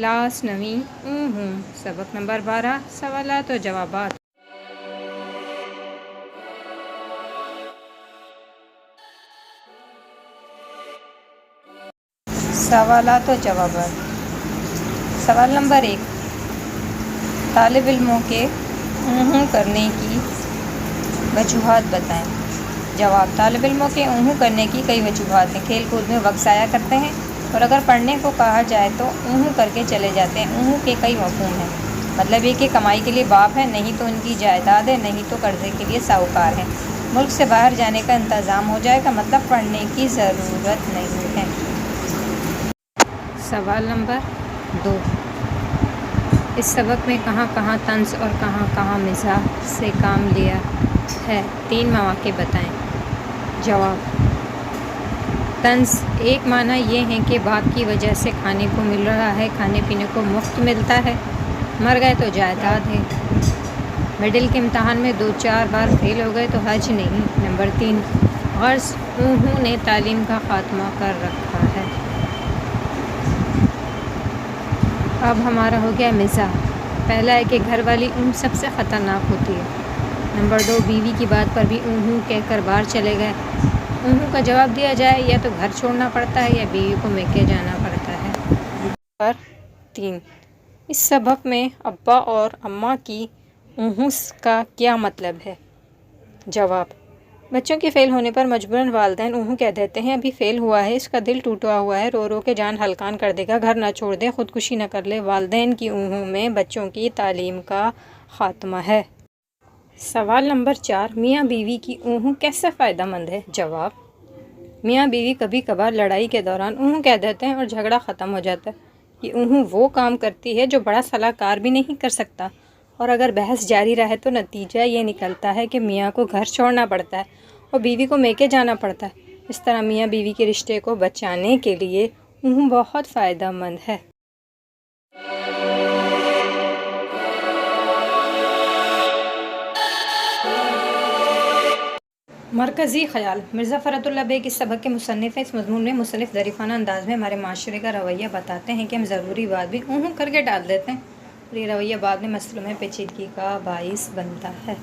Class نویں سبق number 12 سوالات و جوابات۔ سوالات و جوابات۔ سوال نمبر 1، طالب علموں کے کرنے کی وجوہات بتائیں۔ جواب، طالب علموں کے کرنے کی کئی وجوہات ہیں۔ کھیل کود میں وقت ضائع کرتے ہیں، اور اگر پڑھنے کو کہا جائے تو کر کے چلے جاتے ہیں۔ کے کئی مفہوم ہیں، مطلب یہ کہ کمائی کے لیے باپ ہے، نہیں تو ان کی جائیداد ہے، نہیں تو قرضے کے لیے ساہوکار ہے۔ ملک سے باہر جانے کا انتظام ہو جائے گا، مطلب پڑھنے کی ضرورت نہیں ہے۔ سوال نمبر 2، اس سبق میں کہاں کہاں طنز اور کہاں کہاں مزاح سے کام لیا ہے؟ 3 مواقع بتائیں۔ جواب، طنز ایک معنی یہ ہے کہ باپ کی وجہ سے کھانے کو مل رہا ہے، کھانے پینے کو مفت ملتا ہے، مر گئے تو جائیداد ہے۔ مڈل کے امتحان میں 2-4 بار فیل ہو گئے تو حج نہیں۔ نمبر 3، غرض انہوں نے تعلیم کا خاتمہ کر رکھا ہے۔ اب ہمارا ہو گیا مزاح۔ پہلا ہے کہ گھر والی سب سے خطرناک ہوتی ہے۔ نمبر 2، بیوی کی بات پر بھی کہہ کر باہر چلے گئے۔ کا جواب دیا جائے یا تو گھر چھوڑنا پڑتا ہے یا بیوی کو میکے جانا پڑتا ہے۔ نمبر 3، اس سبق میں ابا اور اماں کی کا کیا مطلب ہے؟ جواب، بچوں کے فیل ہونے پر مجبوراً والدین کہہ دیتے ہیں ابھی فیل ہوا ہے، اس کا دل ٹوٹا ہوا ہے، رو رو کے جان ہلکان کر دے گا، گھر نہ چھوڑ دے، خودکشی نہ کر لے۔ والدین کی میں بچوں کی تعلیم کا خاتمہ ہے۔ سوال نمبر 4، میاں بیوی کی کیسے فائدہ مند ہے؟ جواب، میاں بیوی کبھی کبھار لڑائی کے دوران کہہ دیتے ہیں اور جھگڑا ختم ہو جاتا ہے۔ یہ وہ کام کرتی ہے جو بڑا صلاح کار بھی نہیں کر سکتا، اور اگر بحث جاری رہے تو نتیجہ یہ نکلتا ہے کہ میاں کو گھر چھوڑنا پڑتا ہے اور بیوی کو میکے جانا پڑتا ہے۔ اس طرح میاں بیوی کے رشتے کو بچانے کے لیے بہت فائدہ مند ہے۔ مرکزی خیال، مرزا فرت اللہ بیگ اس سبق کے مصنف ہیں۔ اس مضمون میں مصنف ظریفانہ انداز میں ہمارے معاشرے کا رویہ بتاتے ہیں کہ ہم ضروری بات بھی کر کے ڈال دیتے ہیں، اور یہ رویہ بعد میں مسئلوں میں پیچیدگی کا باعث بنتا ہے۔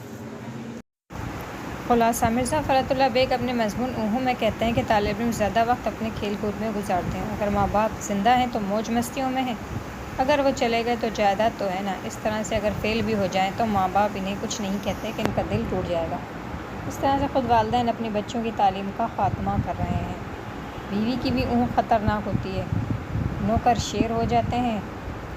خلاصہ، مرزا فرت اللہ بیگ اپنے مضمون میں کہتے ہیں کہ طالب علم زیادہ وقت اپنے کھیل کود میں گزارتے ہیں۔ اگر ماں باپ زندہ ہیں تو موج مستیوں میں ہیں، اگر وہ چلے گئے تو جائیداد تو ہے نا۔ اس طرح سے اگر فیل بھی ہو جائیں تو ماں باپ انہیں کچھ نہیں کہتے کہ ان کا دل ٹوٹ جائے گا۔ اس طرح سے خود والدین اپنی بچوں کی تعلیم کا خاتمہ کر رہے ہیں۔ بیوی کی بھی خطرناک ہوتی ہے، نوکر شیر ہو جاتے ہیں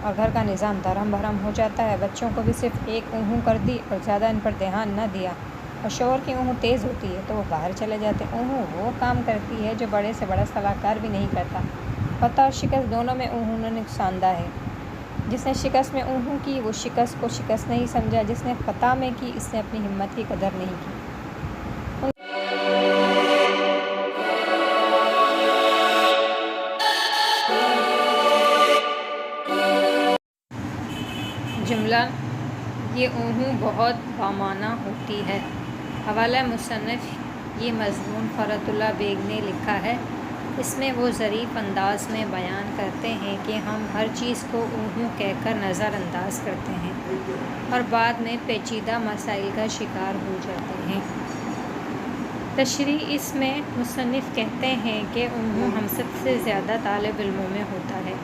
اور گھر کا نظام دھرم بھرم ہو جاتا ہے۔ بچوں کو بھی صرف ایک کر دی اور زیادہ ان پر دھیان نہ دیا، اور شوہر کی تیز ہوتی ہے تو وہ باہر چلے جاتے ہیں۔ وہ کام کرتی ہے جو بڑے سے بڑا صلاح کار بھی نہیں کرتا۔ فتح اور شکست دونوں میں نقصان دہ ہے۔ جس نے شکست میں کی وہ شکست کو شکست نہیں سمجھا، جس نے فتح میں کی اس نے اپنی ہمت کی قدر نہیں کی۔ جملہ، یہ بہت بامعنی ہوتی ہے۔ حوالہ مصنف، یہ مضمون فرت اللہ بیگ نے لکھا ہے۔ اس میں وہ ظریف انداز میں بیان کرتے ہیں کہ ہم ہر چیز کو کہہ کر نظر انداز کرتے ہیں اور بعد میں پیچیدہ مسائل کا شکار ہو جاتے ہیں۔ تشریح، اس میں مصنف کہتے ہیں کہ ہم سب سے زیادہ طالب علموں میں ہوتا ہے۔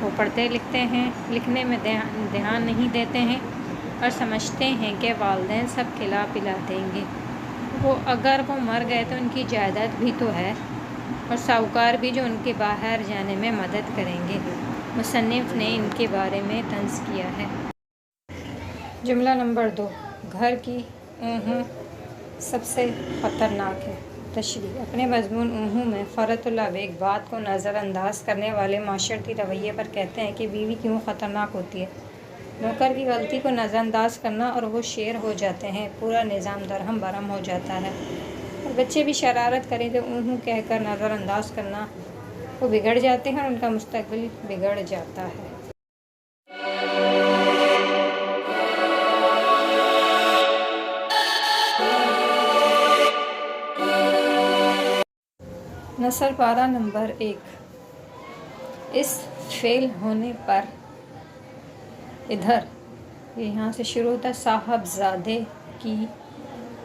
وہ پڑھتے لکھتے ہیں، لکھنے میں دھیان نہیں دیتے ہیں اور سمجھتے ہیں کہ والدین سب کھلا پلا دیں گے۔ اگر وہ مر گئے تو ان کی جائیداد بھی تو ہے، اور ساہوکار بھی جو ان کے باہر جانے میں مدد کریں گے۔ مصنف نے ان کے بارے میں طنز کیا ہے۔ جملہ نمبر 2، گھر کی سب سے خطرناک ہے۔ تشریح، اپنے مضمون میں فرت اللہ بیگ بات کو نظر انداز کرنے والے معاشرتی رویے پر کہتے ہیں کہ بیوی کیوں خطرناک ہوتی ہے۔ نوکر کی غلطی کو نظر انداز کرنا اور وہ شیر ہو جاتے ہیں، پورا نظام درہم برہم ہو جاتا ہے۔ اور بچے بھی شرارت کریں تو کہہ کر نظر انداز کرنا، وہ بگڑ جاتے ہیں اور ان کا مستقبل بگڑ جاتا ہے۔ نثر پارہ نمبر 1، اس فیل ہونے پر ادھر یہ یہاں سے شروع ہوتا ہے، صاحبزادے کی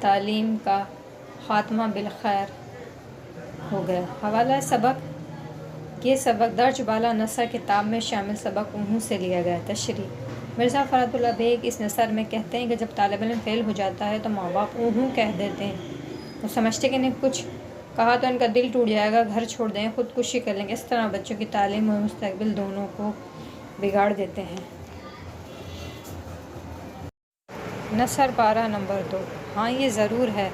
تعلیم کا خاتمہ بالخیر ہو گیا۔ حوالہ سبق، یہ سبق درج بالا نثر کتاب میں شامل سبق اونہوں سے لیا گیا۔ تشریح: مرزا فرات اللہ بیگ اس نثر میں کہتے ہیں کہ جب طالب علم فیل ہو جاتا ہے تو ماں باپ اونہوں کہہ دیتے ہیں۔ وہ سمجھتے کہ انہیں کچھ کہا تو ان کا دل ٹوٹ جائے گا، گھر چھوڑ دیں، خودکشی کر لیں گے۔ اس طرح بچوں کی تعلیم اور مستقبل دونوں کو بگاڑ دیتے ہیں۔ نثر پارہ نمبر 2۔ ہاں یہ ضرور ہے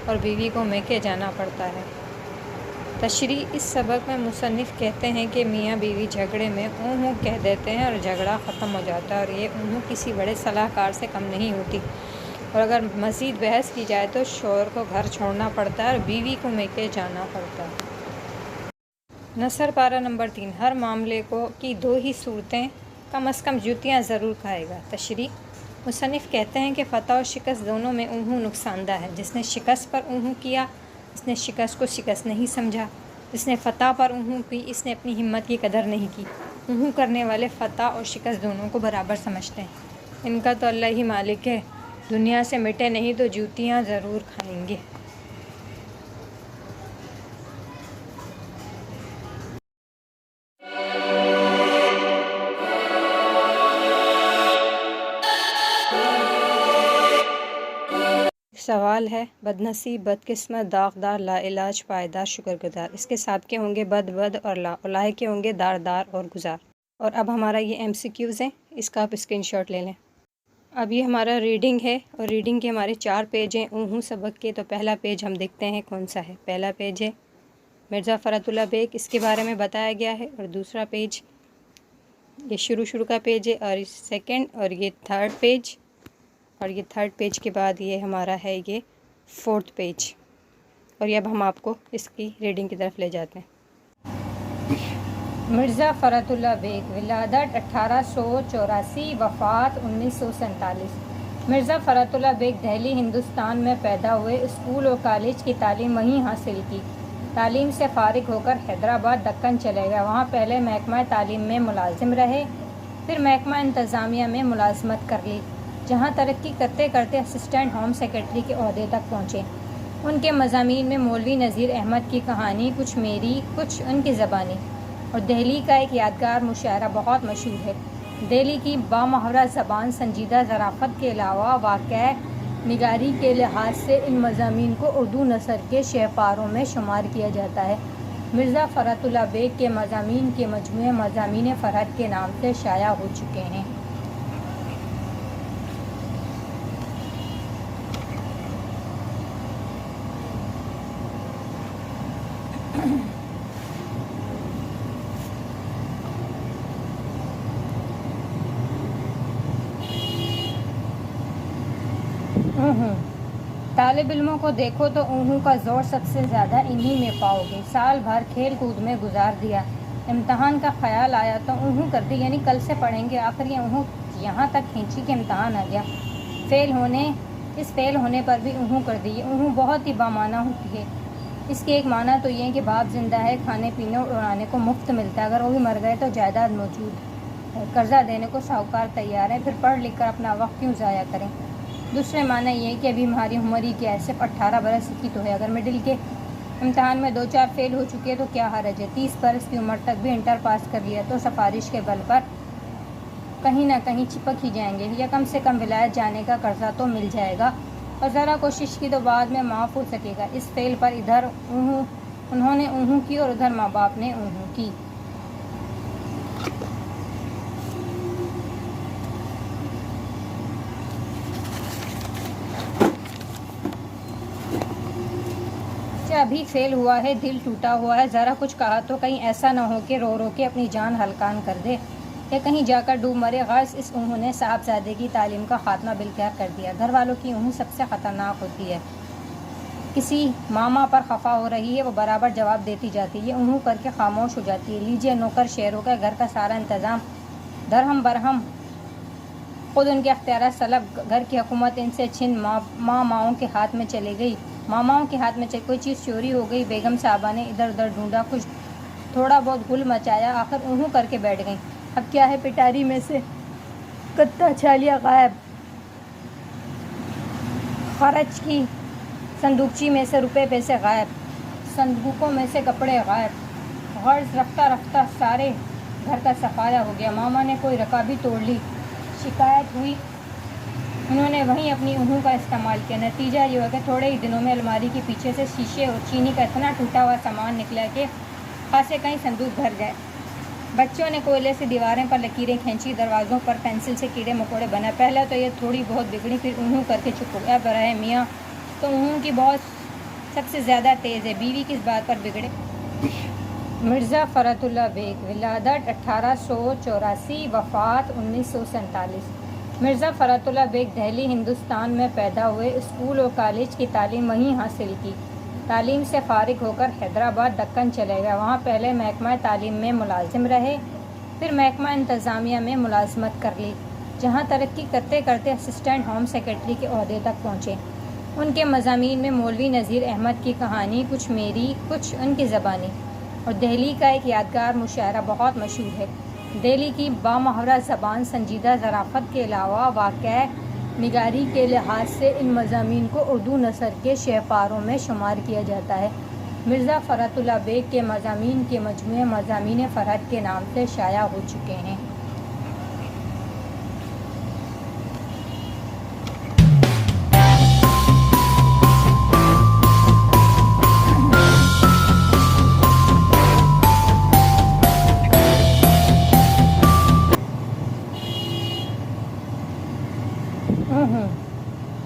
اور بیوی کو میکے جانا پڑتا ہے۔ تشریح: اس سبق میں مصنف کہتے ہیں کہ میاں بیوی جھگڑے میں اونہوں کہہ دیتے ہیں اور جھگڑا ختم ہو جاتا ہے، اور یہ اونہوں کسی بڑے صلاح کار سے کم نہیں ہوتی، اور اگر مزید بحث کی جائے تو شوہر کو گھر چھوڑنا پڑتا ہے اور بیوی کو میکے جانا پڑتا ہے۔ نثر پارہ نمبر 3۔ ہر معاملے کی دو ہی صورتیں، کم از کم جوتیاں ضرور کھائے گا۔ تشریح: مصنف کہتے ہیں کہ فتح اور شکست دونوں میں اونہوں نقصان دہ ہے۔ جس نے شکست پر اونہوں کیا، اس نے شکست کو شکست نہیں سمجھا۔ جس نے فتح پر اونہوں کی، اس نے اپنی ہمت کی قدر نہیں کی۔ اونہوں کرنے والے فتح اور شکست دونوں کو برابر سمجھتے ہیں۔ ان کا تو اللہ ہی مالک ہے، دنیا سے مٹے نہیں تو جوتیاں ضرور کھائیں گے۔ سوال ہے، بدنصیب، بدقسمت، داغدار، لاعلاج، پائیدار، شکر گزار، اس کے سابقے ہوں گے بد اور لاحقے ہوں گے دار اور گزار۔ اور اب ہمارا یہ MCQs ہیں، اس کا آپ اسکرین شاٹ لے لیں۔ اب یہ ہمارا ریڈنگ ہے، اور ریڈنگ کے ہمارے 4 پیج ہیں اونہوں سبق کے۔ تو پہلا پیج ہم دیکھتے ہیں کون سا ہے۔ پہلا پیج ہے مرزا فرات اللہ بیگ، اس کے بارے میں بتایا گیا ہے، اور دوسرا پیج یہ شروع کا پیج ہے، اور سیکنڈ، اور یہ تھرڈ پیج، اور یہ تھرڈ پیج کے بعد یہ ہمارا ہے یہ 4تھ پیج۔ اور یہ اب ہم آپ کو اس کی ریڈنگ کی طرف لے جاتے ہیں۔ مرزا فرات اللہ بیگ، ولادت 1884، وفات 1947۔ مرزا فرات اللہ بیگ دہلی، ہندوستان میں پیدا ہوئے۔ اسکول اور کالج کی تعلیم وہیں حاصل کی۔ تعلیم سے فارغ ہو کر حیدرآباد دکن چلے گئے۔ وہاں پہلے محکمہ تعلیم میں ملازم رہے، پھر محکمہ انتظامیہ میں ملازمت کر لی، جہاں ترقی کرتے کرتے اسسٹنٹ ہوم سیکرٹری کے عہدے تک پہنچے۔ ان کے مضامین میں مولوی نذیر احمد کی کہانی، کچھ میری، کچھ ان کی زبانی، اور دہلی کا ایک یادگار مشاعرہ بہت مشہور ہے۔ دہلی کی بامحاورہ زبان، سنجیدہ ظرافت کے علاوہ واقعہ نگاری کے لحاظ سے ان مضامین کو اردو نثر کے شہپاروں میں شمار کیا جاتا ہے۔ مرزا فرات اللہ بیگ کے مضامین کے مجموعے مضامین فرحت کے نام سے شائع ہو چکے ہیں۔ اونہوں، طالب علموں کو دیکھو تو اونہوں کا زور سب سے زیادہ انہی میں پاؤ گے۔ سال بھر کھیل کود میں گزار دیا، امتحان کا خیال آیا تو اونہوں کر دی، یعنی کل سے پڑھیں گے۔ آخر یہ اونہوں یہاں تک کھینچی کہ امتحان آ گیا، فیل ہونے پر بھی اونہوں کر دی۔ یہ اونہوں بہت ہی بامعنی ہوتی ہے۔ اس کے ایک معنی تو یہ ہے کہ باپ زندہ ہے، کھانے پینے اور اڑانے کو مفت ملتا ہے، اگر وہ بھی مر گئے تو جائیداد موجود ہے، قرضہ دینے کو ساہوکار تیار ہے، پھر پڑھ لکھ کر اپنا وقت کیوں ضائع کریں۔ دوسرے معنی یہ ہے کہ ابھی ہماری عمر ہی کیا ہے، صرف 18 برس کی تو ہے، اگر مڈل کے امتحان میں 2-4 فیل ہو چکے تو کیا حرج ہے، 30 برس کی عمر تک بھی انٹر پاس کر لیا تو سفارش کے بل پر کہیں نہ کہیں چپک ہی جائیں گے، یا کم سے کم ولایت جانے کا قرضہ تو مل جائے گا، اور ذرا کوشش کی تو بعد میں معاف ہو سکے گا۔ اس فیل پر ادھر انہوں نے اونہوں کی اور ادھر ماں باپ نے اونہوں کی۔ ابھی فیل ہوا ہے، دل ٹوٹا ہوا ہے، ذرا کچھ کہا تو کہیں ایسا نہ ہو کہ رو رو کے اپنی جان ہلکان کر دے، یا کہیں جا کر ڈوب مرے۔ غرض اس اونہوں نے صاحبزادے کی تعلیم کا خاتمہ بالخیر کر دیا۔ گھر والوں کی اونہوں سب سے خطرناک ہوتی ہے۔ کسی ماما پر خفا ہو رہی ہے، وہ برابر جواب دیتی جاتی ہے، یہ اونہوں کر کے خاموش ہو جاتی ہے۔ لیجیے نوکر شیروں کا گھر کا سارا انتظام درہم برہم خود ان کے اختیارات سلب، گھر کی حکومت ان سے چھن ماؤں کے ہاتھ میں چلی گئی۔ ماماؤں کے ہاتھ میں کوئی چیز چوری ہو گئی، بیگم صاحبہ نے ادھر ادھر ڈھونڈا، کچھ تھوڑا بہت گل مچایا، آخر اونہوں کر کے بیٹھ گئیں۔ اب کیا ہے، پٹاری میں سے کتا چھالیا غائب، خرچ کی صندوقچی میں سے روپے پیسے غائب، صندوقوں میں سے کپڑے غائب، غرض رفتہ رفتہ سارے گھر کا صفایا ہو گیا۔ ماما نے کوئی رکابی توڑ لی، شکایت ہوئی، انہوں نے وہیں اپنی اونگوں کا استعمال کیا۔ نتیجہ یہ ہوا کہ تھوڑے ہی دنوں میں الماری کے پیچھے سے شیشے اور چینی کا اتنا ٹوٹا ہوا سامان نکلا کہ خاصے کئی صندوق بھر گئے۔ بچوں نے کوئلے سے دیواریں پر لکیریں کھینچی، دروازوں پر پینسل سے کیڑے مکوڑے بنائے۔ پہلے تو یہ تھوڑی بہت بگڑی، پھر اونگوں کر کے چپ ہو گیا۔ برائے میاں تو اونگوں کی بہت سب سے زیادہ تیز ہے، بیوی کس بات پر بگڑے؟ مرزا فرات اللہ بیگ، ولادت 1884، وفات 1947۔ مرزا فرات اللہ بیگ دہلی ہندوستان میں پیدا ہوئے۔ اسکول اور کالج کی تعلیم وہیں حاصل کی۔ تعلیم سے فارغ ہو کر حیدرآباد دکن چلے گئے۔ وہاں پہلے محکمہ تعلیم میں ملازم رہے، پھر محکمہ انتظامیہ میں ملازمت کر لی، جہاں ترقی کرتے کرتے اسسٹنٹ ہوم سیکرٹری کے عہدے تک پہنچے۔ ان کے مضامین میں مولوی نذیر احمد کی کہانی، کچھ میری کچھ ان کی زبانی، اور دہلی کا ایک یادگار مشاعرہ بہت مشہور ہے۔ دہلی کی بامحاورہ زبان، سنجیدہ ظرافت کے علاوہ واقعہ نگاری کے لحاظ سے ان مضامین کو اردو نثر کے شہپاروں میں شمار کیا جاتا ہے۔ مرزا فرات اللہ بیگ کے مضامین کے مجموعے مضامین فرحت کے نام سے شائع ہو چکے ہیں۔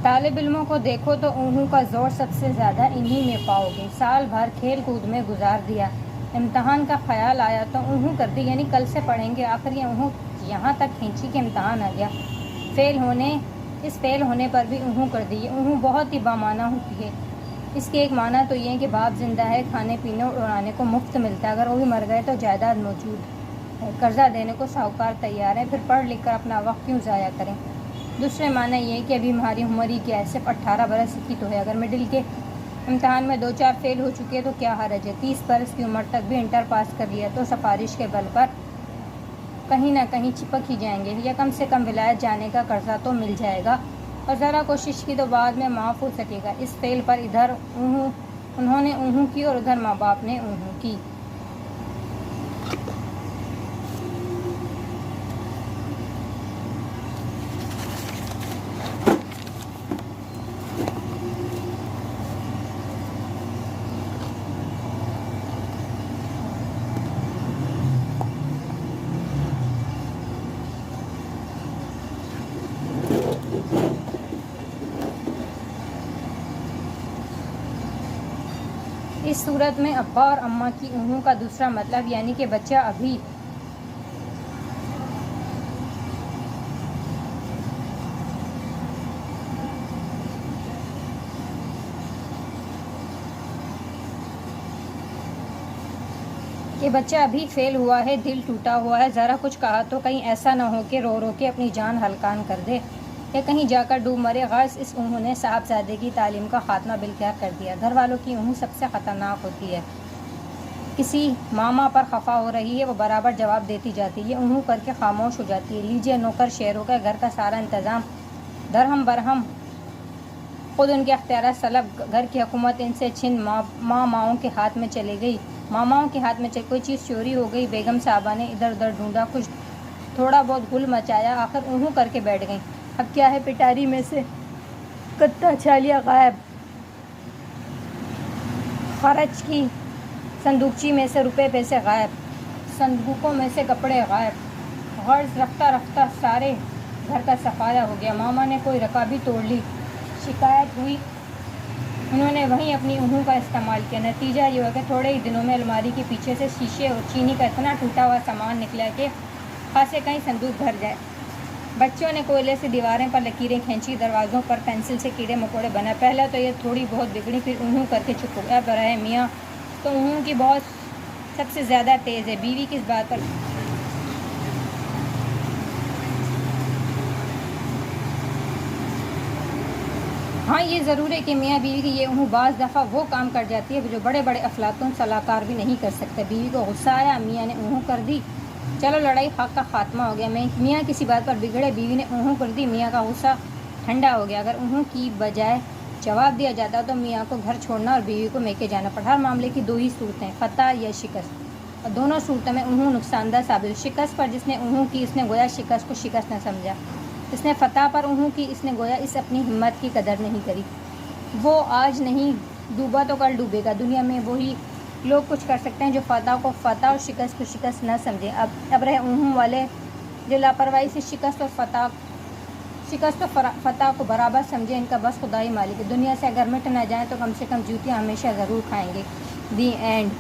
طالب علموں کو دیکھو تو اونگوں کا زور سب سے زیادہ انہی میں پاؤ گے۔ سال بھر کھیل کود میں گزار دیا، امتحان کا خیال آیا تو اونگوں کر دی، یعنی کل سے پڑھیں گے۔ آخر یہ اونگوں یہاں تک کھینچی کہ امتحان آ گیا، فیل ہونے پر بھی اونگوں کر دی۔ یہ اونگوں بہت ہی بامعنی ہوتی ہے۔ اس کی ایک معنی تو یہ ہے کہ باپ زندہ ہے، کھانے پینے اور اڑانے کو مفت ملتا ہے، اگر وہ بھی مر گئے تو جائیداد موجود ہے، قرضہ دینے کو ساہوکار تیار ہے، پھر پڑھ لکھ کر اپنا وقت کیوں ضائع کریں۔ دوسرے معنی یہ ہے کہ ابھی ہماری عمر ہی کیا ہے، صرف 18 برس کی تو ہے، اگر مڈل کے امتحان میں 2-4 فیل ہو چکے تو کیا حرج ہے، 30 برس کی عمر تک بھی انٹر پاس کر لیا تو سفارش کے بل پر کہیں نہ کہیں چپک ہی جائیں گے، یا کم سے کم ولایت جانے کا قرضہ تو مل جائے گا، اور ذرا کوشش کی تو بعد میں معاف ہو سکے گا۔ اس فیل پر ادھر انہوں نے اونگوں کی اور ادھر ماں باپ نے اونگوں کی۔ اس صورت میں ابا اور اماں کی اونگوں کا دوسرا مطلب یعنی کہ بچہ ابھی فیل ہوا ہے، دل ٹوٹا ہوا ہے، ذرا کچھ کہا تو کہیں ایسا نہ ہو کہ رو رو کے اپنی جان ہلکان کر دے یا کہیں جا کر ڈوب مرے۔ غرض اس اونگوں نے صاحبزادے کی تعلیم کا خاتمہ بالکل کر دیا۔ گھر والوں کی اونگوں سب سے خطرناک ہوتی ہے۔ کسی ماما پر خفا ہو رہی ہے، وہ برابر جواب دیتی جاتی ہے، یہ اونگوں کر کے خاموش ہو جاتی ہے۔ لیجیے نوکر شیر ہو گئے، گھر کا سارا انتظام درہم برہم خود ان کے اختیارات سلب، گھر کی حکومت ان سے چھن ماماؤں کے ہاتھ میں چلی گئی، کوئی چیز چوری ہو گئی، بیگم صاحبہ نے ادھر ادھر ڈھونڈا، کچھ تھوڑا بہت گل مچایا، آخر اونگوں کر کے بیٹھ گئیں۔ اب کیا ہے، پٹاری میں سے کتا چھالیا غائب، خرچ کی صندوقچی میں سے روپے پیسے غائب، صندوقوں میں سے کپڑے غائب، غرض رفتہ رفتہ سارے گھر کا صفایا ہو گیا۔ ماما نے کوئی رکابی توڑ لی، شکایت ہوئی، انہوں نے وہیں اپنی اونگوں کا استعمال کیا۔ نتیجہ یہ ہوا کہ تھوڑے ہی دنوں میں الماری کے پیچھے سے شیشے اور چینی کا اتنا ٹوٹا ہوا سامان نکلا کہ خاصے کئی صندوق بھر گئے۔ بچوں نے کوئلے سے دیواریں پر لکیریں کھینچی، دروازوں پر پینسل سے کیڑے مکوڑے بنائے۔ پہلے تو یہ تھوڑی بہت بگڑی، پھر اونگوں کر کے چپ ہو گیا۔ برائے میاں تو اونگوں کی بہت سب سے زیادہ تیز ہے، بیوی کس بات پر؟ ہاں یہ ضرور ہے کہ میاں بیوی کی یہ اونگوں بعض دفعہ وہ کام کر جاتی ہے جو بڑے بڑے افلاطون صلاح کار بھی نہیں کر سکتے۔ بیوی کو غصہ آیا، میاں نے اونگوں کر دی، چلو لڑائی حق کا خاتمہ ہو گیا. میاں کسی بات پر بگڑے. بیوی نے اونہوں کر دی. میاں کا غصہ ٹھنڈا ہو گیا. اگر اونہوں کی بجائے جواب دیا جاتا تو میاں کو گھر چھوڑنا اور بیوی کو میکے جانا پڑا. ہر معاملے کی دو ہی صورتیں، فتح یا شکست، اور دونوں صورتوں میں اونہوں نقصان دہ ثابت ہوئی. شکست پر جس نے اونہوں کی، اس نے گویا شکست کو شکست نہ سمجھا. اس نے فتح پر اونہوں کی، اس نے گویا اس اپنی ہمت کی قدر نہیں کری. وہ آج نہیں ڈوبا تو کل ڈوبے گا. دنیا میں وہی لوگ کچھ کر سکتے ہیں جو فتح کو فتح اور شکست کو شکست نہ سمجھیں. اب رہے اونہوں والے جو لاپرواہی سے شکست و فتح کو برابر سمجھے. ان کا بس خدا ہی مالک ہے. دنیا سے اگر مٹ نہ جائیں تو کم سے کم جوتیاں ہمیشہ ضرور کھائیں گے. The end.